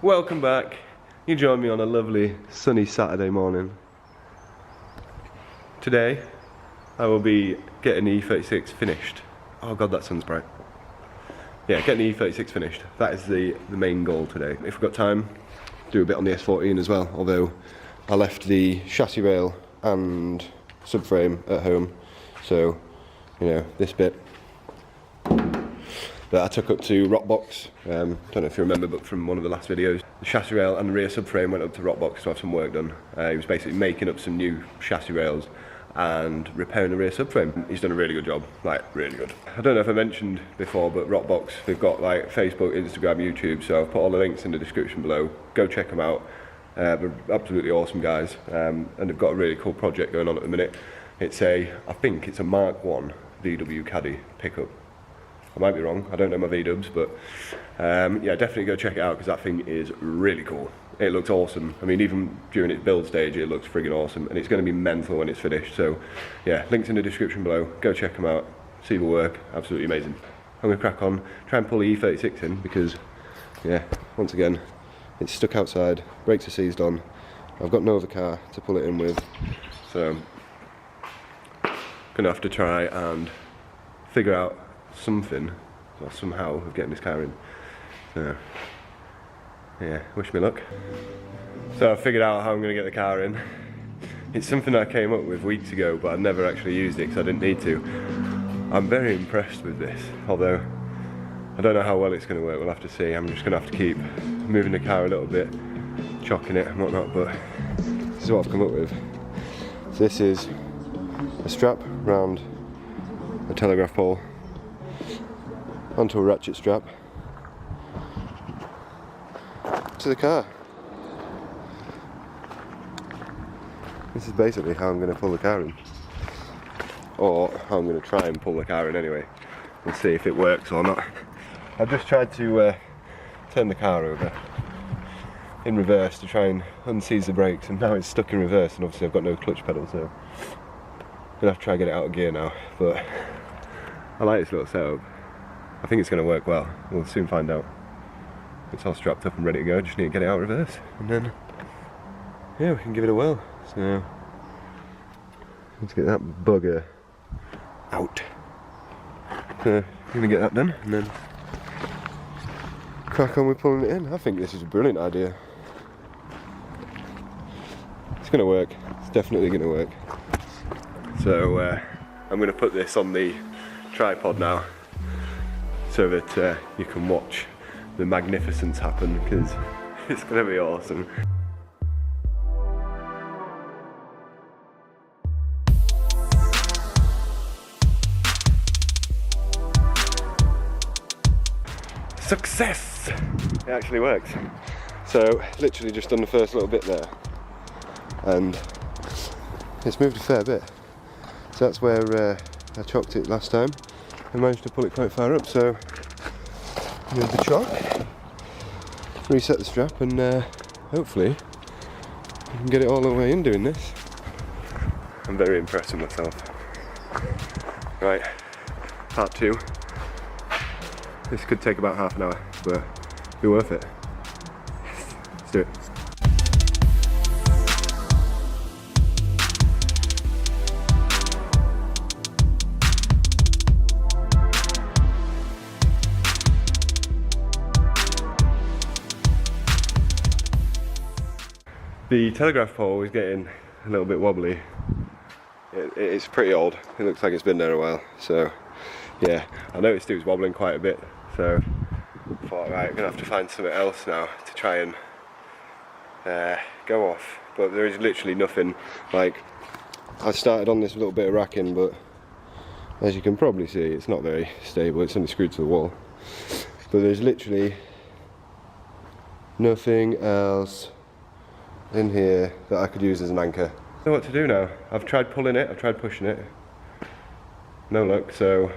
Welcome back. You join me on a lovely sunny Saturday morning. Today I will be getting the E36 finished. Oh god, that sun's bright. Yeah, getting the E36 finished. That is the main goal today. If we've got time, do a bit on the S14 as well, although I left the chassis rail and subframe at home, so you know, this bit that I took up to ROTBOX. Don't know if you remember, but from one of the last videos, the chassis rail and the rear subframe went up to ROTBOX to have some work done. He was basically making up some new chassis rails and repairing the rear subframe. He's done a really good job, like really good. I don't know if I mentioned before, but ROTBOX, they've got like Facebook, Instagram, YouTube, so I've put all the links in the description below. Go check them out. They're absolutely awesome guys, and they've got a really cool project going on at the minute. It's I think it's a Mark 1 VW Caddy pickup. I might be wrong, I don't know my V-dubs, but yeah, definitely go check it out because that thing is really cool. It looks awesome. I mean, even during its build stage, it looks friggin' awesome, and it's going to be mental when it's finished. So yeah, links in the description below. Go check them out, see the work, absolutely amazing. I'm going to crack on, try and pull the E36 in because, yeah, once again, it's stuck outside, brakes are seized on. I've got no other car to pull it in with, so I'm going to have to try and figure out something or somehow of getting this car in. So yeah, wish me luck. So I figured out how I'm going to get the car in. It's something I came up with weeks ago, but I never actually used it because I didn't need to. I'm very impressed with this, although I don't know how well it's going to work. We'll have to see. I'm just going to have to keep moving the car a little bit, chocking it and whatnot, but this is what I've come up with. So this is a strap round a telegraph pole onto a ratchet strap to the car. This is basically how I'm going to pull the car in, or how I'm going to try and pull the car in anyway. We'll see if it works or not. I've just tried to turn the car over in reverse to try and unseize the brakes, and now it's stuck in reverse, and obviously I've got no clutch pedal, so I'm going to have to try and get it out of gear now. But I like this little setup. I think it's going to work well. We'll soon find out. It's all strapped up and ready to go. Just need to get it out of reverse, and then yeah, we can give it a whirl. So let's get that bugger out. So I'm going to get that done and then crack on with pulling it in. I think this is a brilliant idea. It's going to work. It's definitely going to work. So I'm going to put this on the tripod now, so that you can watch the magnificence happen, because it's going to be awesome. Success! It actually works. So literally just done the first little bit there, and it's moved a fair bit. So that's where I chocked it last time. I managed to pull it quite far up, so move the chock, reset the strap, and hopefully I can get it all the way in doing this. I'm very impressed with myself. Right, part 2. This could take about half an hour, but be worth it. Let's do it. The telegraph pole is getting a little bit wobbly. It's pretty old. It looks like it's been there a while. So yeah, I noticed it was wobbling quite a bit. So I thought, right, I'm gonna have to find something else now to try and go off. But there is literally nothing. Like, I started on this little bit of racking, but as you can probably see, it's not very stable. It's only screwed to the wall. But there's literally nothing else in here that I could use as an anchor. I don't know what to do now. I've tried pulling it, I've tried pushing it. No luck, so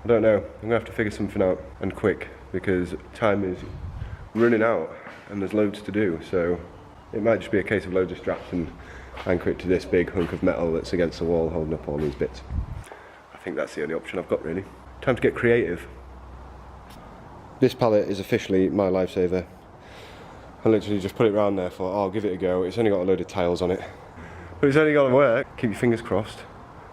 I don't know. I'm gonna have to figure something out, and quick, because time is running out and there's loads to do. So it might just be a case of loads of straps and anchor it to this big hunk of metal that's against the wall holding up all these bits. I think that's the only option I've got, really. Time to get creative. This pallet is officially my lifesaver. I literally just put it round there, thought, oh, I'll give it a go. It's only got a load of tiles on it, but it's only got to work. Keep your fingers crossed,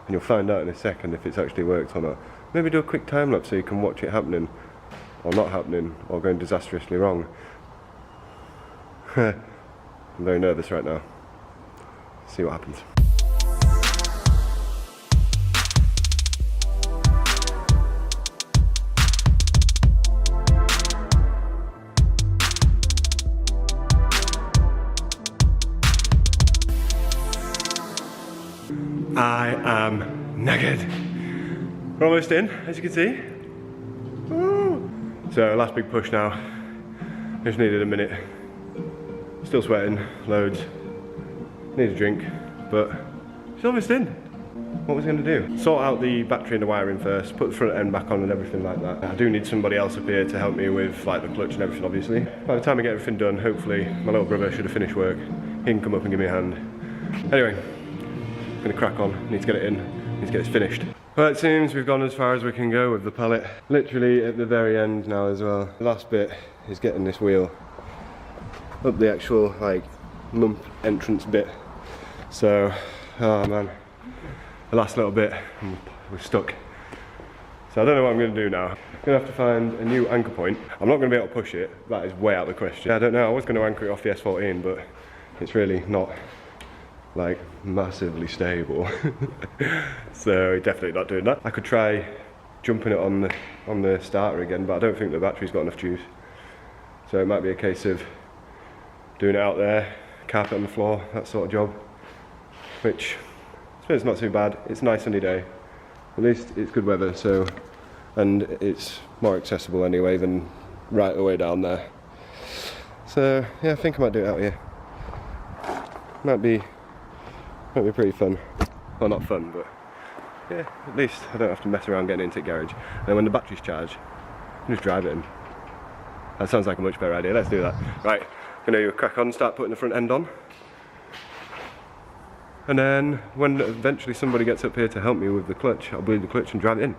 and you'll find out in a second if it's actually worked or not. Maybe do a quick time lapse so you can watch it happening, or not happening, or going disastrously wrong. I'm very nervous right now. See what happens. I am knackered. We're almost in, as you can see. Woo. So last big push now. Just needed a minute. Still sweating, loads. Need a drink, but it's almost in. What was I going to do? Sort out the battery and the wiring first, put the front end back on and everything like that. I do need somebody else up here to help me with like the clutch and everything, obviously. By the time I get everything done, hopefully my little brother should have finished work. He can come up and give me a hand. Anyway, I'm gonna crack on. Need to get it in. Need to get this finished. Well, it seems we've gone as far as we can go with the pallet. Literally at the very end now as well. The last bit is getting this wheel up the actual like lump entrance bit. So, oh man, the last little bit, we're stuck. So I don't know what I'm going to do now. I'm going to have to find a new anchor point. I'm not going to be able to push it, that is way out of the question. I don't know, I was going to anchor it off the S14, but it's really not like massively stable. So definitely not doing that. I could try jumping it on the starter again, but I don't think the battery's got enough juice. So it might be a case of doing it out there, carpet on the floor, that sort of job. Which, I suppose, it's not too bad. It's a nice sunny day. At least it's good weather, so, and it's more accessible anyway than right the way down there. So yeah, I think I might do it out here. Might be pretty fun. Well, not fun, but yeah, at least I don't have to mess around getting into the garage. And when the battery's charged, I can just drive it in. That sounds like a much better idea. Let's do that. Right, I'm gonna crack on, start putting the front end on. And then when eventually somebody gets up here to help me with the clutch, I'll bleed the clutch and drive it in.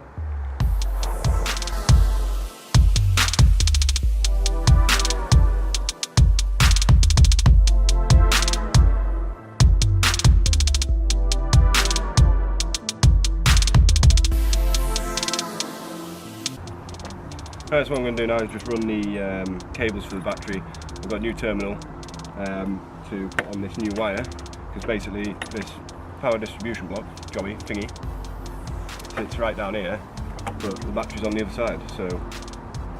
Right, so what I'm going to do now is just run the cables for the battery. I've got a new terminal to put on this new wire, because basically this power distribution block, jobby thingy, sits right down here, but the battery's on the other side, so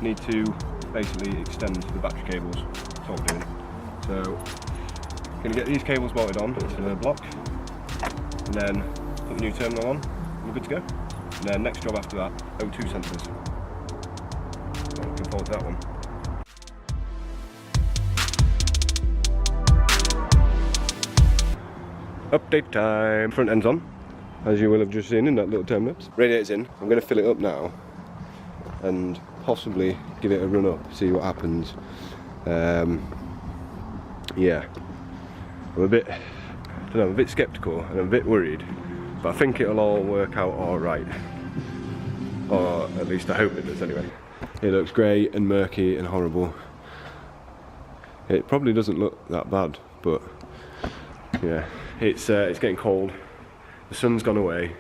need to basically extend the battery cables. That's what we're doing. So I'm going to get these cables bolted on to the block, and then put the new terminal on, and we're good to go. And then next job after that, O2 sensors. So looking forward to that one. Update time. Front end's on, as you will have just seen in that little time lapse. Radiator's in. I'm going to fill it up now and possibly give it a run up, see what happens. Yeah, I'm a bit, I don't know, I'm a bit sceptical and I'm a bit worried, but I think it'll all work out all right, or at least I hope it does anyway. It looks grey and murky and horrible. It probably doesn't look that bad, but yeah. It's getting cold, the sun's gone away,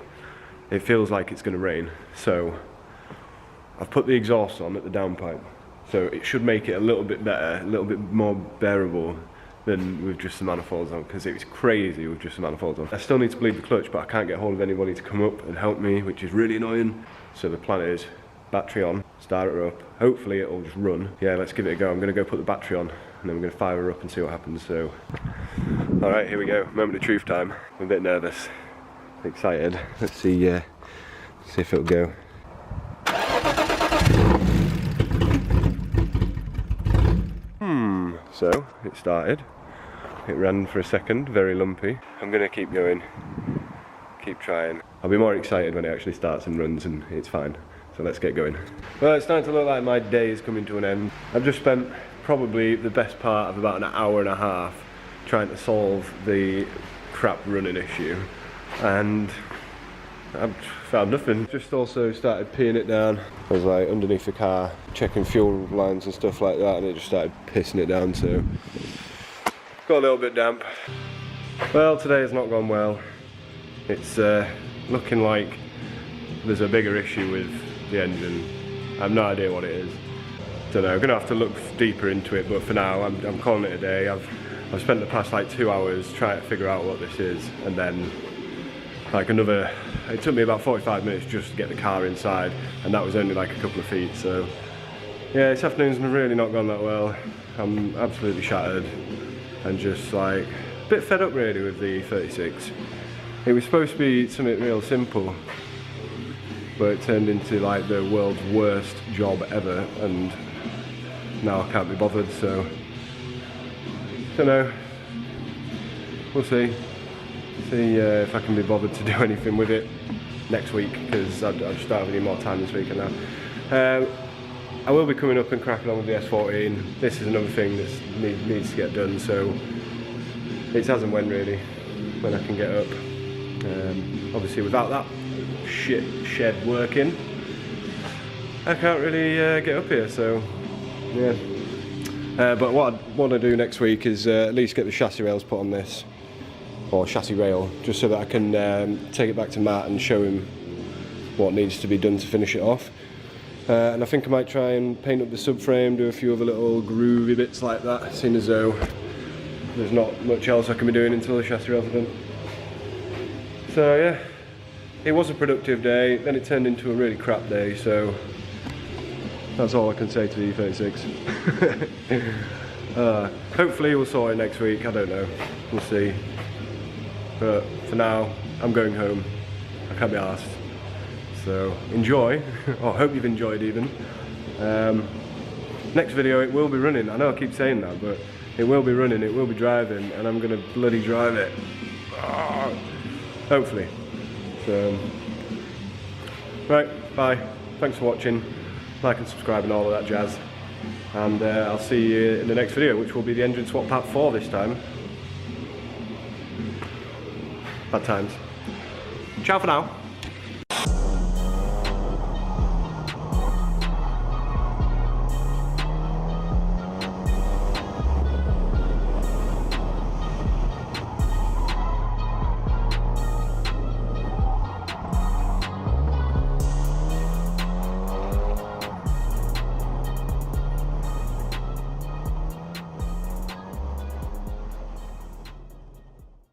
it feels like it's going to rain, so I've put the exhaust on at the downpipe, so it should make it a little bit better, a little bit more bearable than with just the manifolds on, because it was crazy with just the manifolds on. I still need to bleed the clutch, but I can't get hold of anybody to come up and help me, which is really annoying. So the plan is, battery on, start her up, hopefully it'll just run. Yeah, let's give it a go. I'm going to go put the battery on, and then we're going to fire her up and see what happens. So, alright, here we go, moment of truth time. I'm a bit nervous, excited. Let's see if it'll go. So, it started. It ran for a second, very lumpy. I'm going to keep going, keep trying. I'll be more excited when it actually starts and runs and it's fine. So let's get going. Well, it's starting to look like my day is coming to an end. I've just spent probably the best part of about an hour and a half trying to solve the crap running issue, and I've found nothing. Just also started peeing it down. I was like underneath the car, checking fuel lines and stuff like that, and it just started pissing it down, so got a little bit damp. Well, today has not gone well. It's looking like there's a bigger issue with the engine. I have no idea what it is. Don't know, I'm gonna have to look deeper into it, but for now I'm calling it a day. I've spent the past like 2 hours trying to figure out what this is, and then like it took me about 45 minutes just to get the car inside, and that was only like a couple of feet. So yeah, this afternoon's really not gone that well. I'm absolutely shattered and just like a bit fed up really with the E36. It was supposed to be something real simple, but it turned into like the world's worst job ever, and now I can't be bothered, so don't know. We'll see. See if I can be bothered to do anything with it next week, because I just don't have any more time this weekend now. I will be coming up and cracking on with the S14. This is another thing that needs to get done, so it's as and when really, when I can get up. Obviously without that shit shed working, I can't really get up here, so yeah. But what I want to do next week is at least get the chassis rails put on this, or chassis rail, just so that I can take it back to Matt and show him what needs to be done to finish it off. And I think I might try and paint up the subframe, do a few other little groovy bits like that, seeing as though there's not much else I can be doing until the chassis rails are done. So yeah, it was a productive day, then it turned into a really crap day, so that's all I can say to the E36. Hopefully we'll sort it next week, I don't know, we'll see. But for now, I'm going home, I can't be arsed. So enjoy, or hope you've enjoyed even. Next video it will be running, I know I keep saying that, but it will be running, it will be driving, and I'm gonna bloody drive it. Oh, hopefully. So, right, bye, thanks for watching. Like and subscribe and all of that jazz, and I'll see you in the next video, which will be the engine swap part 4 this time. Bad times. Ciao for now.